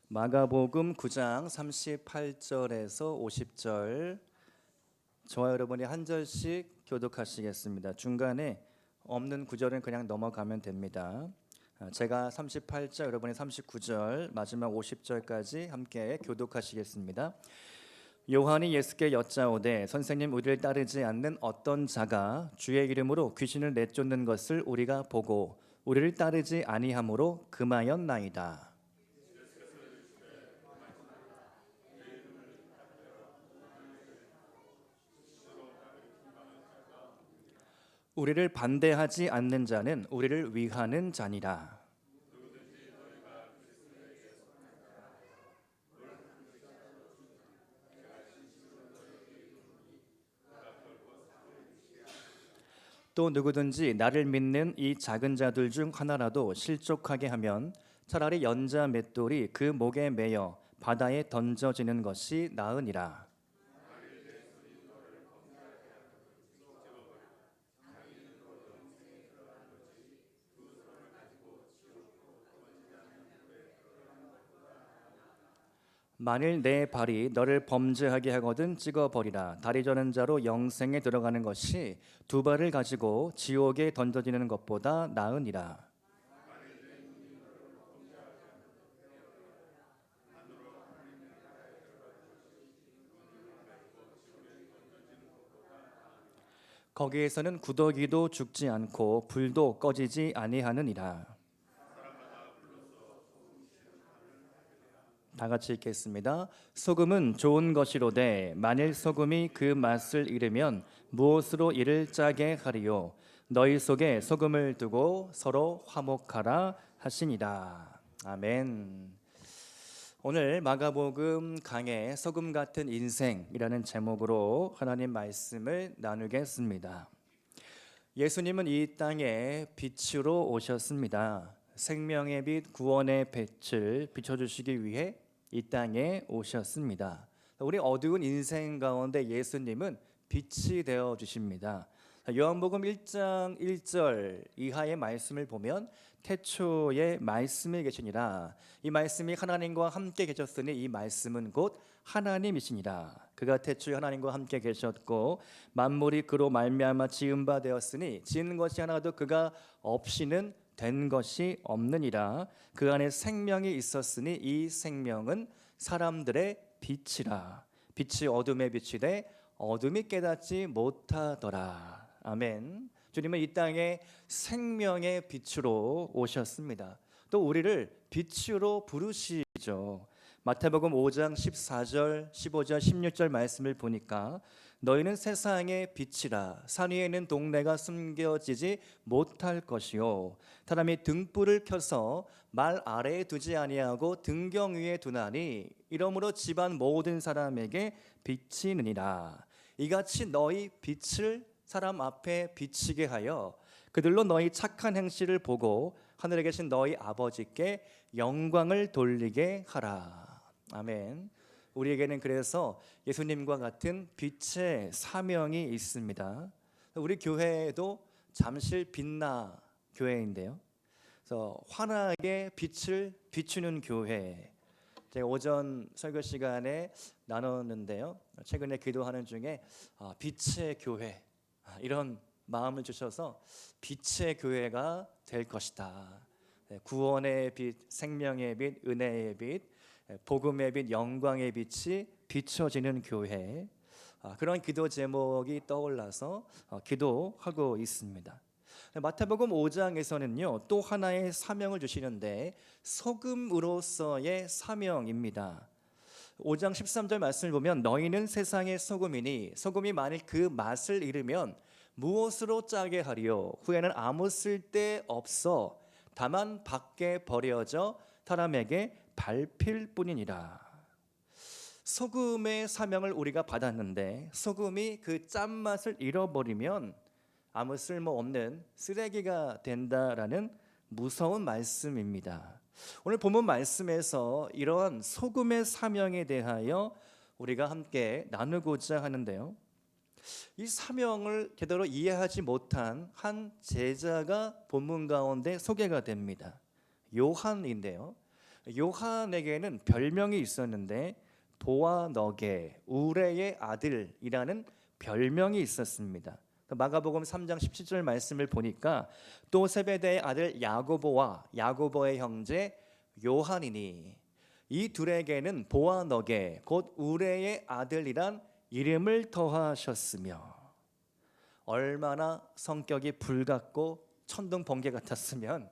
마가복음 9장 38절에서 50절, 저와 여러분이 한 절씩 교독하시겠습니다. 중간에 없는 구절은 그냥 넘어가면 됩니다. 제가 38절, 여러분이 39절, 마지막 50절까지 함께 교독하시겠습니다. 요한이 예수께 여짜오되, 선생님, 우리를 따르지 않는 어떤 자가 주의 이름으로 귀신을 내쫓는 것을 우리가 보고 우리를 따르지 아니하므로 금하였나이다. 우리를 반대하지 않는 자는 우리를 위하는 자니라. 또 누구든지 나를 믿는 이 작은 자들 중 하나라도 실족하게 하면 차라리 연자 맷돌이 그 목에 매여 바다에 던져지는 것이 나으니라. 만일 내 발이 너를 범죄하게 하거든 찍어버리라. 다리 저는 자로 영생에 들어가는 것이 두 발을 가지고 지옥에 던져지는 것보다 나으니라. 거기에서는 구더기도 죽지 않고 불도 꺼지지 아니하느니라. 다 같이 읽겠습니다. 소금은 좋은 것이로되 만일 소금이 그 맛을 잃으면 무엇으로 이를 짜게 하리요. 너희 속에 소금을 두고 서로 화목하라 하시니라. 아멘. 오늘 마가복음 강해 소금 같은 인생이라는 제목으로 하나님 말씀을 나누겠습니다. 예수님은 이 땅에 빛으로 오셨습니다. 생명의 빛, 구원의 빛을 비춰주시기 위해 이 땅에 오셨습니다. 우리 어두운 인생 가운데 예수님은 빛이 되어 주십니다. 요한복음 1장 1절 이하의 말씀을 보면 태초에 말씀이 계시니라. 이 말씀이 하나님과 함께 계셨으니 이 말씀은 곧 하나님이시니라. 그가 태초에 하나님과 함께 계셨고 만물이 그로 말미암아 지은 바 되었으니 지은 것이 하나도 그가 없이는 된 것이 없느니라. 그 안에 생명이 있었으니 이 생명은 사람들의 빛이라. 빛이 어둠에 비치되 어둠이 깨닫지 못하더라. 아멘. 주님은 이 땅에 생명의 빛으로 오셨습니다. 또 우리를 빛으로 부르시죠. 마태복음 5장 14절, 15절, 16절 말씀을 보니까 너희는 세상의 빛이라. 산 위에 있는 동네가 숨겨지지 못할 것이요 사람이 등불을 켜서 말 아래에 두지 아니하고 등경 위에 두나니 이러므로 집안 모든 사람에게 비치느니라. 이같이 너희 빛을 사람 앞에 비치게 하여 그들로 너희 착한 행실을 보고 하늘에 계신 너희 아버지께 영광을 돌리게 하라. 아멘. 우리에게는 그래서 예수님과 같은 빛의 사명이 있습니다. 우리 교회도 잠실 빛나 교회인데요. 그래서 환하게 빛을 비추는 교회. 제가 오전 설교 시간에 나눴는데요. 최근에 기도하는 중에 빛의 교회 이런 마음을 주셔서 빛의 교회가 될 것이다. 구원의 빛, 생명의 빛, 은혜의 빛, 복음의 빛, 영광의 빛이 비춰지는 교회. 그런 기도 제목이 떠올라서 기도하고 있습니다. 마태복음 5장에서는요 또 하나의 사명을 주시는데 소금으로서의 사명입니다. 5장 13절 말씀을 보면 너희는 세상의 소금이니 소금이 만일 그 맛을 잃으면 무엇으로 짜게 하리요 후에는 아무 쓸데 없어 다만 밖에 버려져 사람에게 밟힐 뿐이니라. 소금의 사명을 우리가 받았는데 소금이 그 짠맛을 잃어버리면 아무 쓸모없는 쓰레기가 된다라는 무서운 말씀입니다. 오늘 본문 말씀에서 이러한 소금의 사명에 대하여 우리가 함께 나누고자 하는데요. 이 사명을 제대로 이해하지 못한 한 제자가 본문 가운데 소개가 됩니다. 요한인데요. 요한에게는 별명이 있었는데 보아너게, 우레의 아들이라는 별명이 있었습니다. 마가복음 3장 17절 말씀을 보니까 또 세베대의 아들 야고보와 야고보의 형제 요한이니 이 둘에게는 보아너게 곧 우레의 아들이란 이름을 더하셨으며. 얼마나 성격이 불같고 천둥 번개 같았으면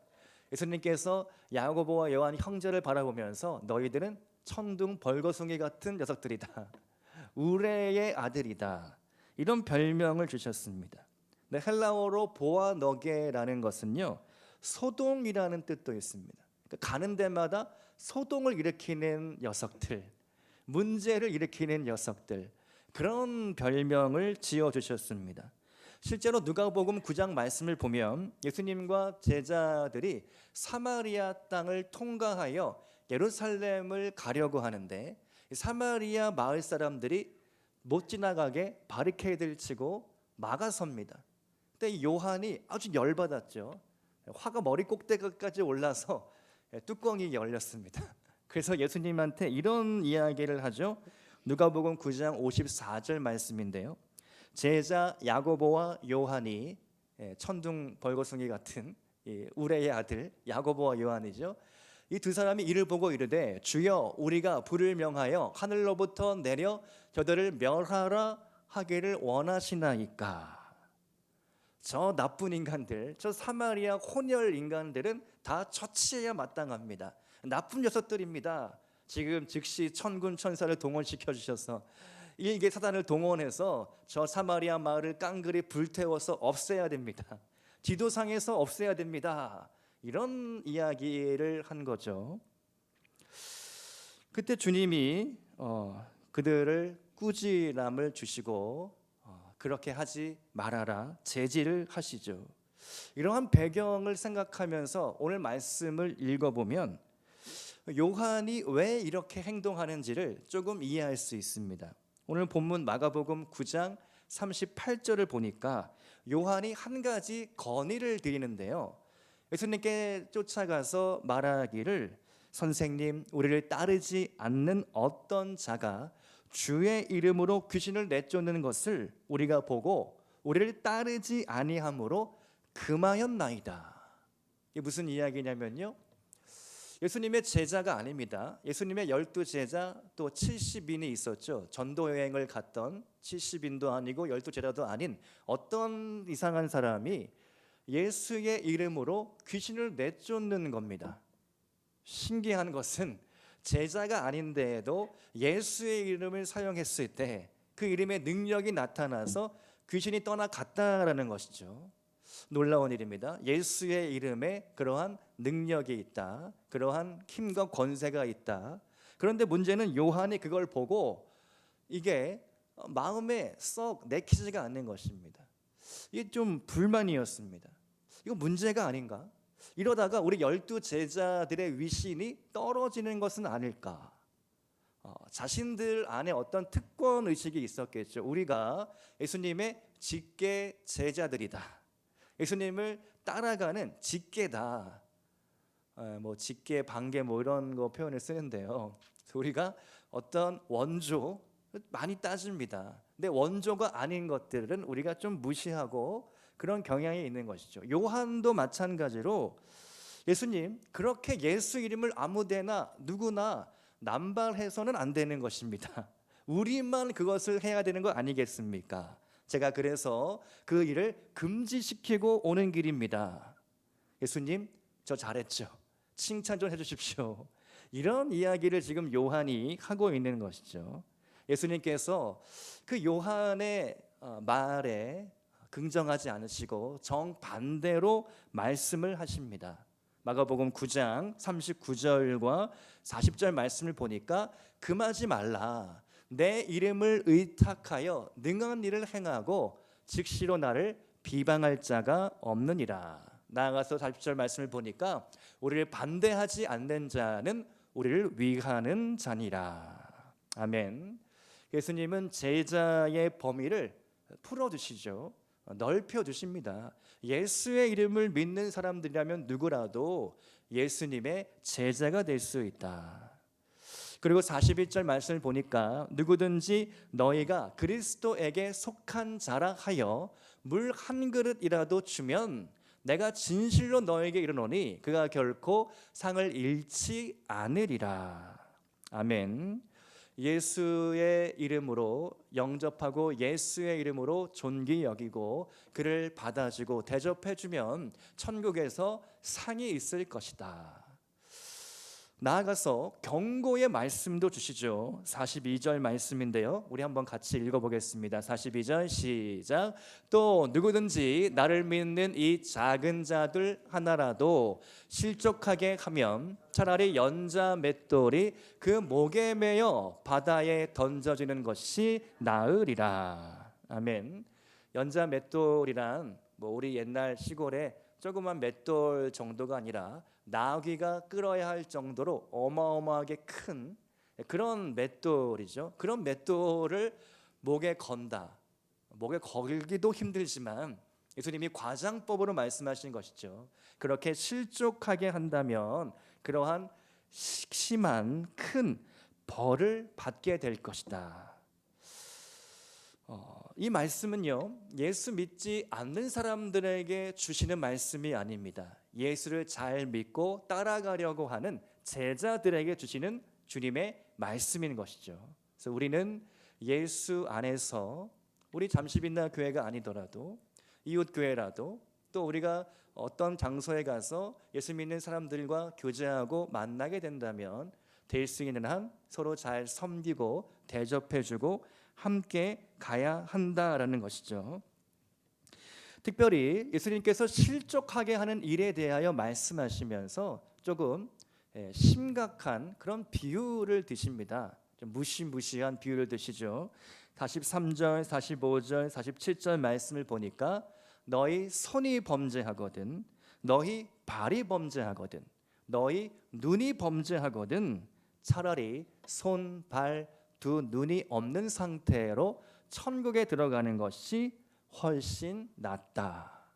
예수님께서 야고보와 요한 형제를 바라보면서 너희들은 천둥 벌거숭이 같은 녀석들이다, 우레의 아들이다, 이런 별명을 주셨습니다. 네, 헬라어로 보아너게라는 것은요 소동이라는 뜻도 있습니다. 그러니까 가는 데마다 소동을 일으키는 녀석들, 문제를 일으키는 녀석들, 그런 별명을 지어주셨습니다. 실제로 누가복음 9장 말씀을 보면 예수님과 제자들이 사마리아 땅을 통과하여 예루살렘을 가려고 하는데 사마리아 마을 사람들이 못 지나가게 바리케이드를 치고 막아섭니다. 그때 요한이 아주 열받았죠. 화가 머리 꼭대기까지 올라서 뚜껑이 열렸습니다. 그래서 예수님한테 이런 이야기를 하죠. 누가복음 9장 54절 말씀인데요. 제자 야고보와 요한이, 천둥 벌거숭이 같은 우레의 아들 야고보와 요한이죠. 이 두 사람이 이를 보고 이르되 주여 우리가 불을 명하여 하늘로부터 내려 저들을 멸하라 하기를 원하시나이까. 저 나쁜 인간들, 저 사마리아 혼혈 인간들은 다 처치해야 마땅합니다. 나쁜 녀석들입니다. 지금 즉시 천군 천사를 동원시켜 주셔서 일개 사단을 동원해서 저 사마리아 마을을 깡그리 불태워서 없애야 됩니다. 지도상에서 없애야 됩니다. 이런 이야기를 한 거죠. 그때 주님이 그들을 꾸지람을 주시고 그렇게 하지 말아라 제지를 하시죠. 이러한 배경을 생각하면서 오늘 말씀을 읽어보면 요한이 왜 이렇게 행동하는지를 조금 이해할 수 있습니다. 오늘 본문 마가복음 9장 38절을 보니까 요한이 한 가지 건의를 드리는데요. 예수님께 쫓아가서 말하기를 선생님, 우리를 따르지 않는 어떤 자가 주의 이름으로 귀신을 내쫓는 것을 우리가 보고 우리를 따르지 아니함으로 금하였나이다. 이게 무슨 이야기냐면요, 예수님의 제자가 아닙니다. 예수님의 12제자 또 70인이 있었죠. 전도 여행을 갔던 70인도 아니고 12제자도 아닌 어떤 이상한 사람이 예수의 이름으로 귀신을 내쫓는 겁니다. 신기한 것은 제자가 아닌데에도 예수의 이름을 사용했을 때 그 이름의 능력이 나타나서 귀신이 떠나갔다라는 것이죠. 놀라운 일입니다. 예수의 이름에 그러한 능력이 있다, 그러한 힘과 권세가 있다. 그런데 문제는 요한이 그걸 보고 이게 마음에 썩 내키지가 않는 것입니다. 이게 좀 불만이었습니다. 이거 문제가 아닌가? 이러다가 우리 12제자들의 위신이 떨어지는 것은 아닐까? 자신들 안에 어떤 특권 의식이 있었겠죠. 우리가 예수님의 직계 제자들이다, 예수님을 따라가는 직계다. 뭐 직계, 반계 뭐 이런 거 표현을 쓰는데요. 우리가 어떤 원조 많이 따집니다. 근데 원조가 아닌 것들은 우리가 좀 무시하고 그런 경향이 있는 것이죠. 요한도 마찬가지로 예수님, 그렇게 예수 이름을 아무데나 누구나 남발해서는 안 되는 것입니다. 우리만 그것을 해야 되는 거 아니겠습니까? 제가 그래서 그 일을 금지시키고 오는 길입니다. 예수님, 저 잘했죠. 칭찬 좀 해주십시오. 이런 이야기를 지금 요한이 하고 있는 것이죠. 예수님께서 그 요한의 말에 긍정하지 않으시고 정반대로 말씀을 하십니다. 마가복음 9장 39절과 40절 말씀을 보니까 금하지 말라, 내 이름을 의탁하여 능한 일을 행하고 즉시로 나를 비방할 자가 없느니라. 나아가서 40절 말씀을 보니까 우리를 반대하지 않는 자는 우리를 위하는 자니라. 아멘. 예수님은 제자의 범위를 풀어주시죠. 넓혀주십니다. 예수의 이름을 믿는 사람들이라면 누구라도 예수님의 제자가 될 수 있다. 그리고 41절 말씀을 보니까 누구든지 너희가 그리스도에게 속한 자라 하여 물 한 그릇이라도 주면 내가 진실로 너에게 이르노니 그가 결코 상을 잃지 않으리라. 아멘. 예수의 이름으로 영접하고 예수의 이름으로 존귀 여기고 그를 받아주고 대접해주면 천국에서 상이 있을 것이다. 나아가서 경고의 말씀도 주시죠. 42절 말씀인데요, 우리 한번 같이 읽어보겠습니다. 42절 시작. 또 누구든지 나를 믿는 이 작은 자들 하나라도 실족하게 하면 차라리 연자 맷돌이 그 목에 매여 바다에 던져지는 것이 나으리라. 아멘. 연자 맷돌이란 우리 옛날 시골에 조그만 맷돌 정도가 아니라 나귀가 끌어야 할 정도로 어마어마하게 큰 그런 맷돌이죠. 그런 맷돌을 목에 건다. 목에 걸기도 힘들지만 예수님이 과장법으로 말씀하신 것이죠. 그렇게 실족하게 한다면 그러한 심한 큰 벌을 받게 될 것이다. 이 말씀은요, 예수 믿지 않는 사람들에게 주시는 말씀이 아닙니다. 예수를 잘 믿고 따라가려고 하는 제자들에게 주시는 주님의 말씀인 것이죠. 그래서 우리는 예수 안에서 우리 잠시빛나 교회가 아니더라도 이웃 교회라도 또 우리가 어떤 장소에 가서 예수 믿는 사람들과 교제하고 만나게 된다면 될 수 있는 한 서로 잘 섬기고 대접해주고 함께 가야 한다라는 것이죠. 특별히 예수님께서 실족하게 하는 일에 대하여 말씀하시면서 조금 심각한 그런 비유를 드십니다. 좀 무시무시한 비유를 드시죠. 43절, 45절, 47절 말씀을 보니까 너희 손이 범죄하거든, 너희 발이 범죄하거든, 너희 눈이 범죄하거든 차라리 손, 발, 두 눈이 없는 상태로 천국에 들어가는 것이 훨씬 낫다.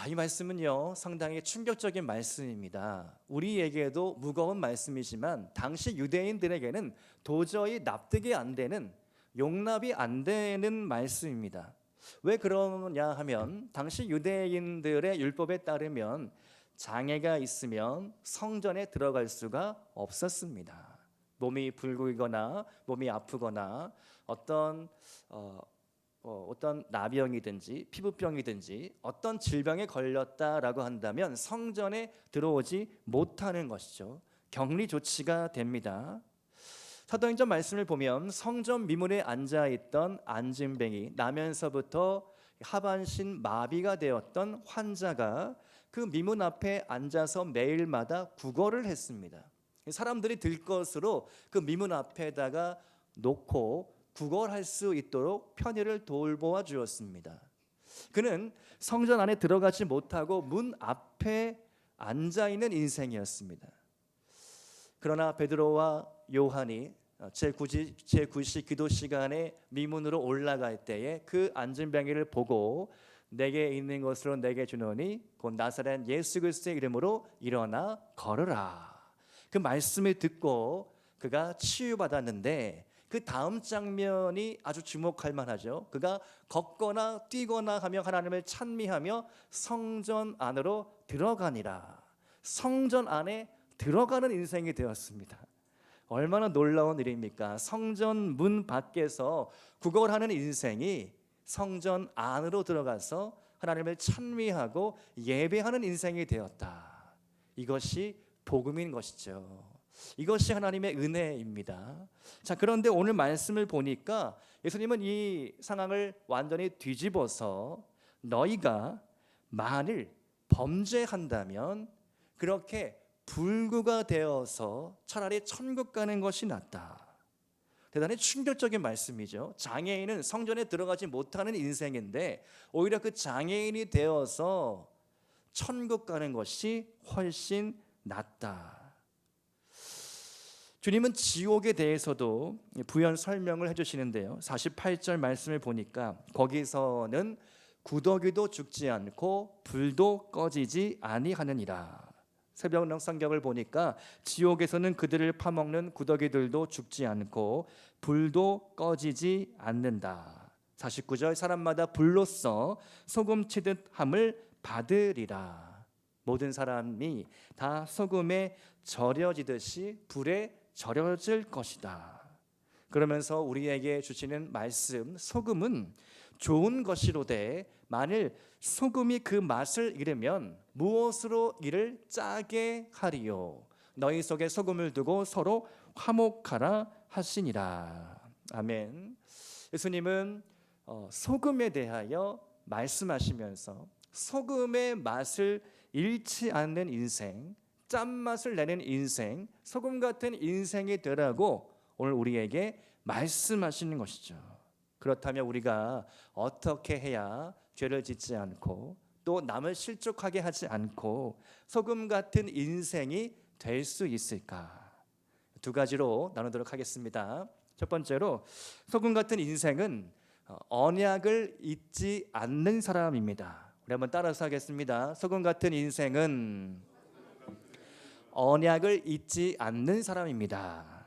이 말씀은요, 상당히 충격적인 말씀입니다. 우리에게도 무거운 말씀이지만 당시 유대인들에게는 도저히 납득이 안 되는, 용납이 안 되는 말씀입니다. 왜 그러냐 하면 당시 유대인들의 율법에 따르면 장애가 있으면 성전에 들어갈 수가 없었습니다. 몸이 붉거나 몸이 아프거나 어떤 나병이든지 피부병이든지 어떤 질병에 걸렸다라고 한다면 성전에 들어오지 못하는 것이죠. 격리 조치가 됩니다. 사도행전 말씀을 보면 성전 미문에 앉아있던 안진뱅이, 나면서부터 하반신 마비가 되었던 환자가 그 미문 앞에 앉아서 매일마다 구걸을 했습니다. 사람들이 들 것으로 그 미문 앞에다가 놓고 구걸할 수 있도록 편의를 돌보아 주었습니다. 그는 성전 안에 들어가지 못하고 문 앞에 앉아있는 인생이었습니다. 그러나 베드로와 요한이 제9시 기도 시간에 미문으로 올라갈 때에 그 안진뱅이를 보고 내게 있는 것으로 내게 주노니 곧 나사렛 예수 그리스도의 이름으로 일어나 걸으라. 그 말씀을 듣고 그가 치유받았는데 그 다음 장면이 아주 주목할 만하죠. 그가 걷거나 뛰거나 하며 하나님을 찬미하며 성전 안으로 들어가니라. 성전 안에 들어가는 인생이 되었습니다. 얼마나 놀라운 일입니까? 성전 문 밖에서 구걸하는 인생이 성전 안으로 들어가서 하나님을 찬미하고 예배하는 인생이 되었다. 이것이 복음인 것이죠. 이것이 하나님의 은혜입니다. 자, 그런데 오늘 말씀을 보니까 예수님은 이 상황을 완전히 뒤집어서 너희가 만일 범죄한다면 그렇게 불구가 되어서 차라리 천국 가는 것이 낫다. 대단히 충격적인 말씀이죠. 장애인은 성전에 들어가지 못하는 인생인데 오히려 그 장애인이 되어서 천국 가는 것이 훨씬 낫다. 주님은 지옥에 대해서도 부연 설명을 해주시는데요. 48절 말씀을 보니까 거기서는 구더기도 죽지 않고 불도 꺼지지 아니하느니라. 새벽 성경을 보니까 지옥에서는 그들을 파먹는 구더기들도 죽지 않고 불도 꺼지지 않는다. 49절 사람마다 불로써 소금 치듯 함을 받으리라. 모든 사람이 다 소금에 절여지듯이 불에 절여질 것이다. 그러면서 우리에게 주시는 말씀, 소금은 좋은 것이로되 만일 소금이 그 맛을 잃으면 무엇으로 이를 짜게 하리요. 너희 속에 소금을 두고 서로 화목하라 하시니라. 아멘. 예수님은 소금에 대하여 말씀하시면서 소금의 맛을 잃지 않는 인생, 짠맛을 내는 인생, 소금 같은 인생이 되라고 오늘 우리에게 말씀하시는 것이죠. 그렇다면 우리가 어떻게 해야 죄를 짓지 않고 또 남을 실족하게 하지 않고 소금 같은 인생이 될 수 있을까? 두 가지로 나누도록 하겠습니다. 첫 번째로 소금 같은 인생은 언약을 잊지 않는 사람입니다. 우리 한번 따라서 하겠습니다. 소금 같은 인생은 언약을 잊지 않는 사람입니다.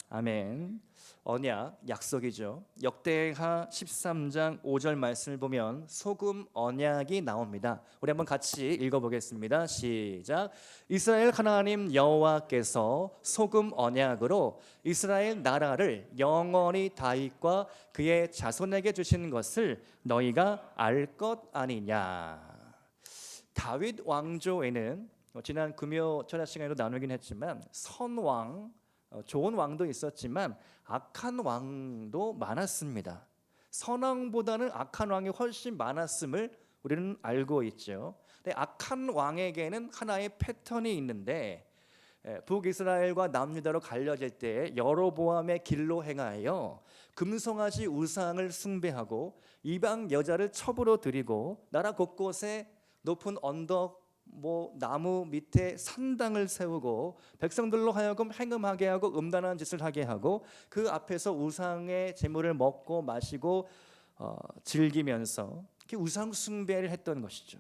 아멘. 언약, 약속이죠. 역대하 13장 5절 말씀을 보면 소금 언약이 나옵니다. 우리 한번 같이 읽어보겠습니다. 시작. 이스라엘 하나님 여호와께서 소금 언약으로 이스라엘 나라를 영원히 다윗과 그의 자손에게 주신 것을 너희가 알 것 아니냐. 다윗 왕조에는 지난 금요 철야 시간에도 나누긴 했지만 선왕, 좋은 왕도 있었지만 악한 왕도 많았습니다. 선왕보다는 악한 왕이 훨씬 많았음을 우리는 알고 있죠. 근데 악한 왕에게는 하나의 패턴이 있는데 북이스라엘과 남유다로 갈려질 때 여로보암의 길로 행하여 금송아지 우상을 숭배하고 이방 여자를 첩으로 들이고 나라 곳곳에 높은 언덕 나무 밑에 산당을 세우고 백성들로 하여금 행음하게 하고 음란한 짓을 하게 하고 그 앞에서 우상의 제물을 먹고 마시고 즐기면서 우상 숭배를 했던 것이죠.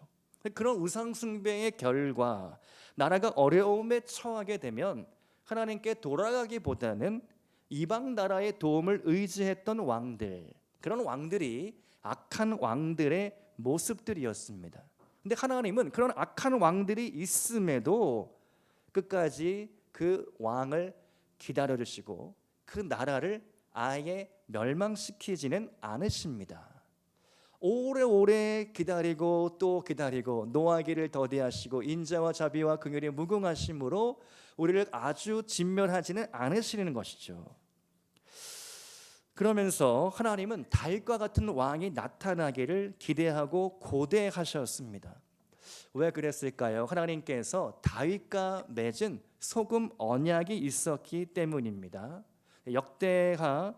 그런 우상 숭배의 결과 나라가 어려움에 처하게 되면 하나님께 돌아가기보다는 이방 나라의 도움을 의지했던 왕들, 그런 왕들이 악한 왕들의 모습들이었습니다. 근데 하나님은 그런 악한 왕들이 있음에도 끝까지 그 왕을 기다려주시고 그 나라를 아예 멸망시키지는 않으십니다. 오래오래 기다리고 또 기다리고 노하기를 더디하시고 인자와 자비와 긍휼이 무궁하심으로 우리를 아주 진멸하지는 않으시는 것이죠. 그러면서 하나님은 다윗과 같은 왕이 나타나기를 기대하고 고대하셨습니다. 왜 그랬을까요? 하나님께서 다윗과 맺은 소금 언약이 있었기 때문입니다. 역대하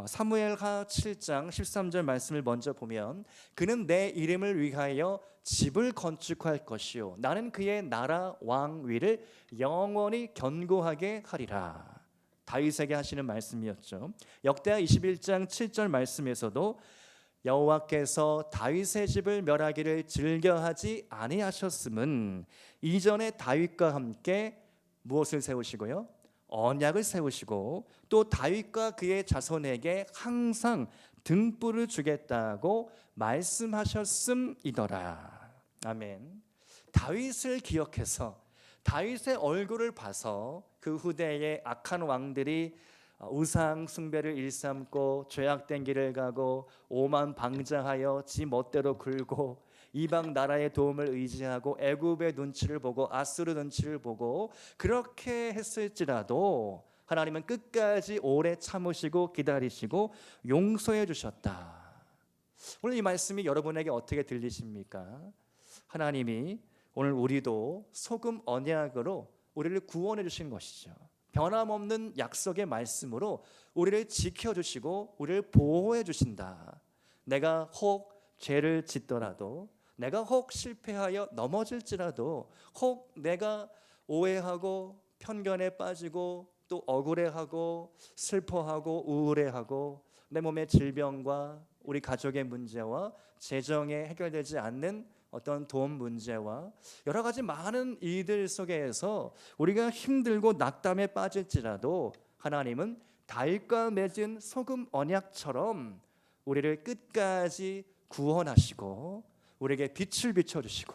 사무엘하 7장 13절 말씀을 먼저 보면 그는 내 이름을 위하여 집을 건축할 것이요 나는 그의 나라 왕위를 영원히 견고하게 하리라. 다윗에게 하시는 말씀이었죠. 역대하 21장 7절 말씀에서도 여호와께서 다윗의 집을 멸하기를 즐겨하지 아니하셨음은 이전에 다윗과 함께 무엇을 세우시고요? 언약을 세우시고 또 다윗과 그의 자손에게 항상 등불을 주겠다고 말씀하셨음이더라. 아멘. 다윗을 기억해서 다윗의 얼굴을 봐서 그 후대의 악한 왕들이 우상 숭배를 일삼고 죄악된 길을 가고 오만방자하여 지 멋대로 굴고 이방 나라의 도움을 의지하고 애굽의 눈치를 보고 아수르 눈치를 보고 그렇게 했을지라도 하나님은 끝까지 오래 참으시고 기다리시고 용서해 주셨다. 오늘 이 말씀이 여러분에게 어떻게 들리십니까? 하나님이 오늘 우리도 소금 언약으로 우리를 구원해 주신 것이죠. 변함없는 약속의 말씀으로 우리를 지켜주시고 우리를 보호해 주신다. 내가 혹 죄를 짓더라도 내가 혹 실패하여 넘어질지라도 혹 내가 오해하고 편견에 빠지고 또 억울해하고 슬퍼하고 우울해하고 내 몸의 질병과 우리 가족의 문제와 재정에 해결되지 않는 어떤 돈 문제와 여러 가지 많은 일들 속에서 우리가 힘들고 낙담에 빠질지라도 하나님은 다윗과 맺은 소금 언약처럼 우리를 끝까지 구원하시고 우리에게 빛을 비춰주시고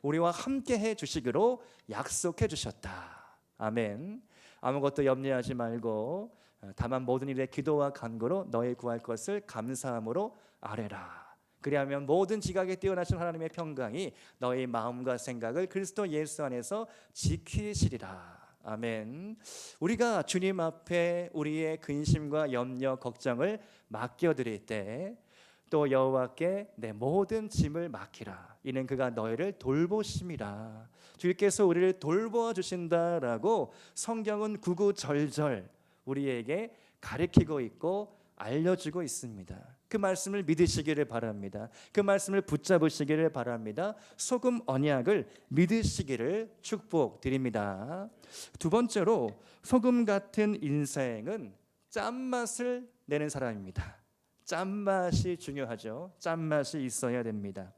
우리와 함께 해주시기로 약속해 주셨다. 아멘. 아무것도 염려하지 말고 다만 모든 일에 기도와 간구로 너희 구할 것을 감사함으로 아뢰라. 그리하면 모든 지각에 뛰어나신 하나님의 평강이 너희 마음과 생각을 그리스도 예수 안에서 지키시리라. 아멘. 우리가 주님 앞에 우리의 근심과 염려, 걱정을 맡겨드릴 때 또 여호와께 내 모든 짐을 맡기라. 이는 그가 너희를 돌보심이라. 주께서 우리를 돌보아 주신다라고 성경은 구구절절 우리에게 가르치고 있고 알려주고 있습니다. 그 말씀을 믿으시기를 바랍니다. 그 말씀을 붙잡으시기를 바랍니다. 소금 언약을 믿으시기를 축복드립니다. 두 번째로 소금 같은 인생은 짠맛을 내는 사람입니다. 짠맛이 중요하죠. 짠맛이 있어야 됩니다.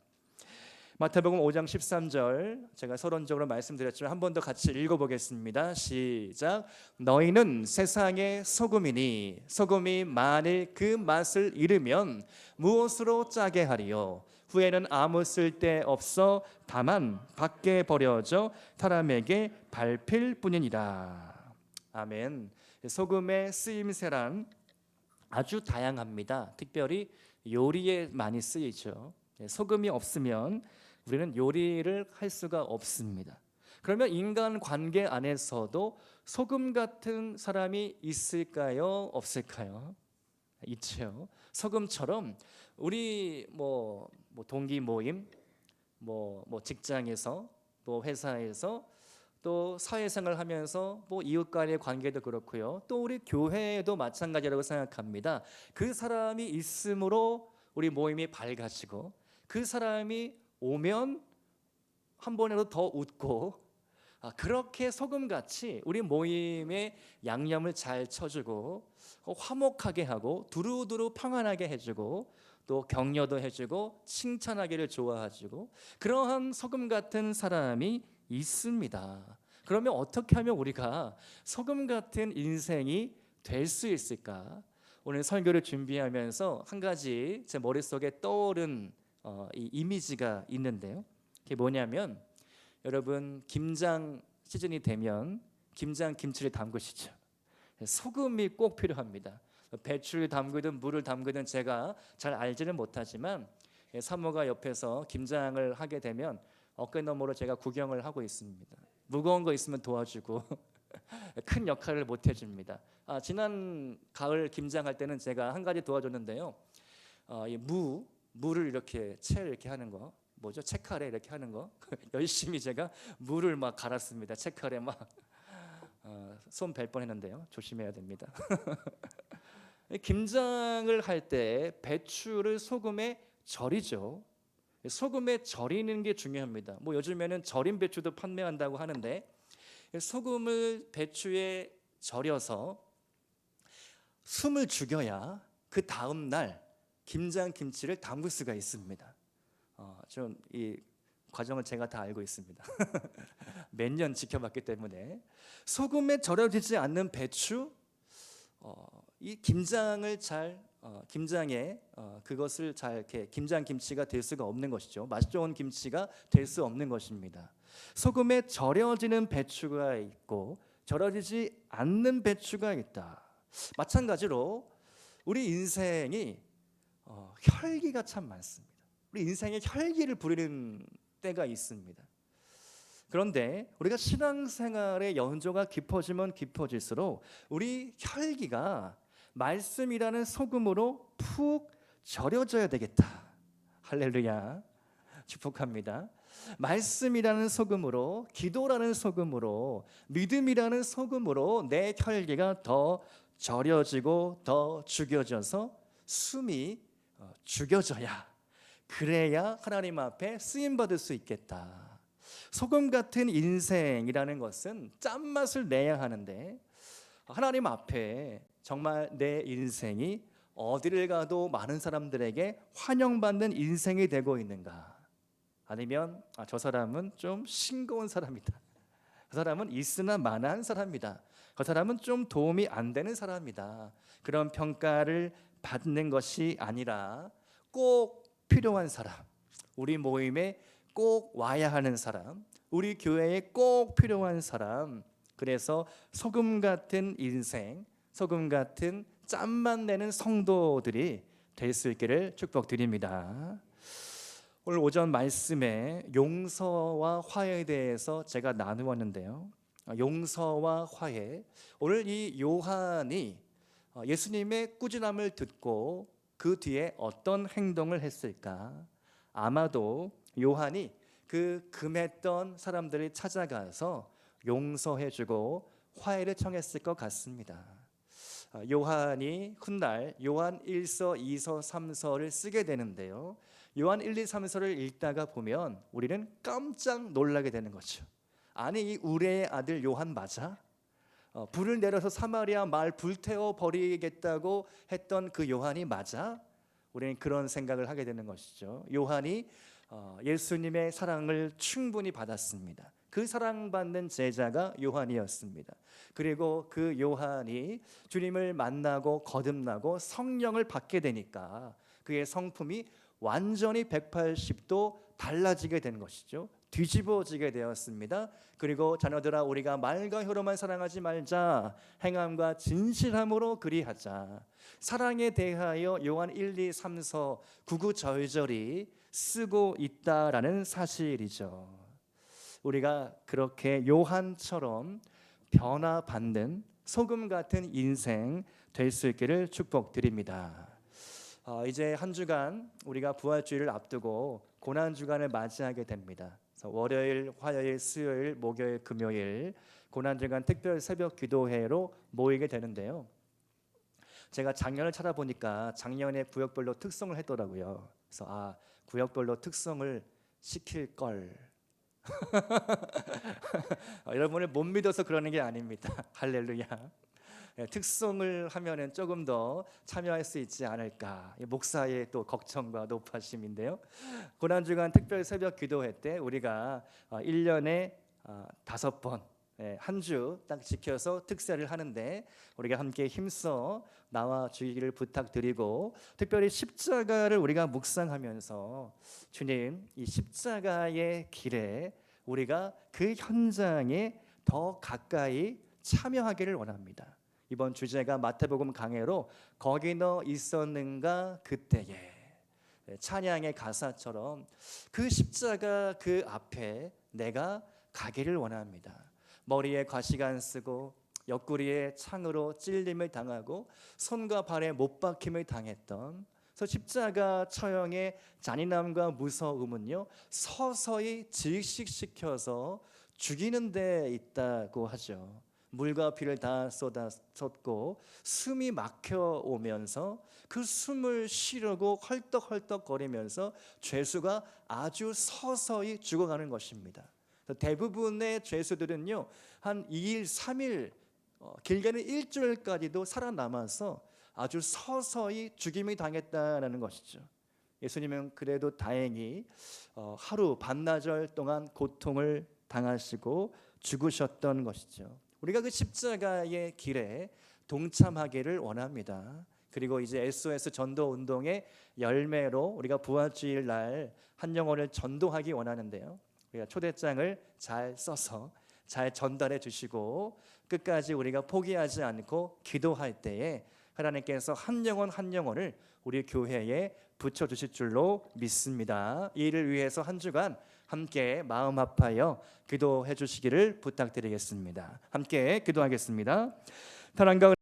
마태복음 5장 13절 제가 서론적으로 말씀드렸지만 한 번 더 같이 읽어보겠습니다. 시작. 너희는 세상의 소금이니 소금이 만일 그 맛을 잃으면 무엇으로 짜게 하리요? 후에는 아무 쓸데 없어 다만 밖에 버려져 사람에게 밟힐 뿐이니라. 아멘. 소금의 쓰임새란 아주 다양합니다. 특별히 요리에 많이 쓰이죠. 소금이 없으면 우리는 요리를 할 수가 없습니다. 그러면 인간 관계 안에서도 소금 같은 사람이 있을까요? 없을까요? 있죠. 소금처럼 우리 동기 모임, 직장에서, 회사에서, 또 사회생활을 하면서 이웃 간의 관계도 그렇고요. 또 우리 교회에도 마찬가지라고 생각합니다. 그 사람이 있으므로 우리 모임이 밝아지고 그 사람이 오면 한 번이라도 더 웃고 그렇게 소금같이 우리 모임에 양념을 잘 쳐주고 화목하게 하고 두루두루 평안하게 해주고 또 격려도 해주고 칭찬하기를 좋아해주고 그러한 소금 같은 사람이 있습니다. 그러면 어떻게 하면 우리가 소금 같은 인생이 될 수 있을까? 오늘 설교를 준비하면서 한 가지 제 머릿속에 떠오른 이 이미지가 있는데요. 그게 뭐냐면 여러분 김장 시즌이 되면 김장 김치를 담그시죠. 소금이 꼭 필요합니다. 배추를 담그든 물을 담그든 제가 잘 알지는 못하지만 사모가 옆에서 김장을 하게 되면 어깨너머로 제가 구경을 하고 있습니다. 무거운 거 있으면 도와주고 큰 역할을 못 해줍니다. 지난 가을 김장할 때는 제가 한 가지 도와줬는데요. 무를 이렇게 이렇게 하는 거 뭐죠? 채칼에 이렇게 하는 거 열심히 제가 물을 막 갈았습니다. 채칼에 막 손 벨 뻔했는데요. 조심해야 됩니다. 김장을 할 때 배추를 소금에 절이죠. 소금에 절이는 게 중요합니다. 요즘에는 절인 배추도 판매한다고 하는데 소금을 배추에 절여서 숨을 죽여야 그 다음 날 김장 김치를 담글 수가 있습니다. 좀 이 과정을 제가 다 알고 있습니다. 몇 년 지켜봤기 때문에 소금에 절여지지 않는 배추, 이 김장을 김장에 그것을 잘 이렇게 김장 김치가 될 수가 없는 것이죠. 맛 좋은 김치가 될 수 없는 것입니다. 소금에 절여지는 배추가 있고 절여지지 않는 배추가 있다. 마찬가지로 우리 인생이 혈기가 참 많습니다. 우리 인생에 혈기를 부리는 때가 있습니다. 그런데 우리가 신앙생활의 연조가 깊어지면 깊어질수록 우리 혈기가 말씀이라는 소금으로 푹 절여져야 되겠다. 할렐루야. 축복합니다. 말씀이라는 소금으로, 기도라는 소금으로, 믿음이라는 소금으로 내 혈기가 더 절여지고 더 죽여져서 숨이 죽여져야, 그래야 하나님 앞에 쓰임받을 수 있겠다. 소금 같은 인생이라는 것은 짠맛을 내야 하는데 하나님 앞에 정말 내 인생이 어디를 가도 많은 사람들에게 환영받는 인생이 되고 있는가? 아니면 저 사람은 좀 싱거운 사람이다. 그 사람은 있으나 마나한 사람이다. 그 사람은 좀 도움이 안 되는 사람이다. 그런 평가를 받는 것이 아니라 꼭 필요한 사람, 우리 모임에 꼭 와야 하는 사람, 우리 교회에 꼭 필요한 사람, 그래서 소금 같은 인생, 소금 같은 짬만 내는 성도들이 될 수 있기를 축복드립니다. 오늘 오전 말씀에 용서와 화해에 대해서 제가 나누었는데요. 용서와 화해. 오늘 이 요한이 예수님의 꾸준함을 듣고 그 뒤에 어떤 행동을 했을까? 아마도 요한이 그 금했던 사람들을 찾아가서 용서해주고 화해를 청했을 것 같습니다. 요한이 훗날 요한 1서, 2서, 3서를 쓰게 되는데요. 요한 1, 2, 3서를 읽다가 보면 우리는 깜짝 놀라게 되는 거죠. 아니, 이 우레의 아들 요한 맞아? 불을 내려서 사마리아 마을 불태워 버리겠다고 했던 그 요한이 맞아? 우리는 그런 생각을 하게 되는 것이죠. 요한이 예수님의 사랑을 충분히 받았습니다. 그 사랑받는 제자가 요한이었습니다. 그리고 그 요한이 주님을 만나고 거듭나고 성령을 받게 되니까 그의 성품이 완전히 180도 달라지게 된 것이죠. 뒤집어지게 되었습니다. 그리고 자녀들아, 우리가 말과 혀로만 사랑하지 말자, 행함과 진실함으로 그리하자. 사랑에 대하여 요한 1, 2, 3서 구구절절히 쓰고 있다라는 사실이죠. 우리가 그렇게 요한처럼 변화받는 소금 같은 인생 될 수 있기를 축복드립니다. 이제 한 주간 우리가 부활주일을 앞두고 고난주간을 맞이하게 됩니다. 그래서 월요일, 화요일, 수요일, 목요일, 금요일 고난주간 특별 새벽 기도회로 모이게 되는데요. 제가 작년을 찾아보니까 작년에 구역별로 특성을 했더라고요. 그래서 구역별로 특성을 시킬 걸. 여러분을 못 믿어서 그러는 게 아닙니다. 할렐루야. 특성을 하면은 조금 더 참여할 수 있지 않을까, 목사의 또 걱정과 높아심인데요. 고난주간 특별 새벽 기도회 때 우리가 1년에 5번 한 주 딱 지켜서 특세를 하는데 우리가 함께 힘써 나와 주기를 부탁드리고, 특별히 십자가를 우리가 묵상하면서 주님, 이 십자가의 길에 우리가 그 현장에 더 가까이 참여하기를 원합니다. 이번 주제가 마태복음 강해로 거기 너 있었는가 그때에, 찬양의 가사처럼 그 십자가 그 앞에 내가 가기를 원합니다. 머리에 과시관 쓰고 옆구리에 창으로 찔림을 당하고 손과 발에 못 박힘을 당했던 그래서 십자가 처형의 잔인함과 무서움은요, 서서히 질식시켜서 죽이는 데 있다고 하죠. 물과 피를 다 쏟고 숨이 막혀 오면서 그 숨을 쉬려고 헐떡헐떡거리면서 죄수가 아주 서서히 죽어가는 것입니다. 대부분의 죄수들은요, 한 2일, 3일, 길게는 일주일까지도 살아남아서 아주 서서히 죽임이 당했다는 것이죠. 예수님은 그래도 다행히 하루 반나절 동안 고통을 당하시고 죽으셨던 것이죠. 우리가 그 십자가의 길에 동참하기를 원합니다. 그리고 이제 SOS 전도 운동의 열매로 우리가 부활주일 날 한 영혼을 전도하기 원하는데요. 우리가 초대장을 잘 써서 잘 전달해 주시고 끝까지 우리가 포기하지 않고 기도할 때에 하나님께서 한 영혼 한 영혼을 우리 교회에 붙여주실 줄로 믿습니다. 이 일을 위해서 한 주간 함께 마음 합하여 기도해 주시기를 부탁드리겠습니다. 함께 기도하겠습니다. 사랑과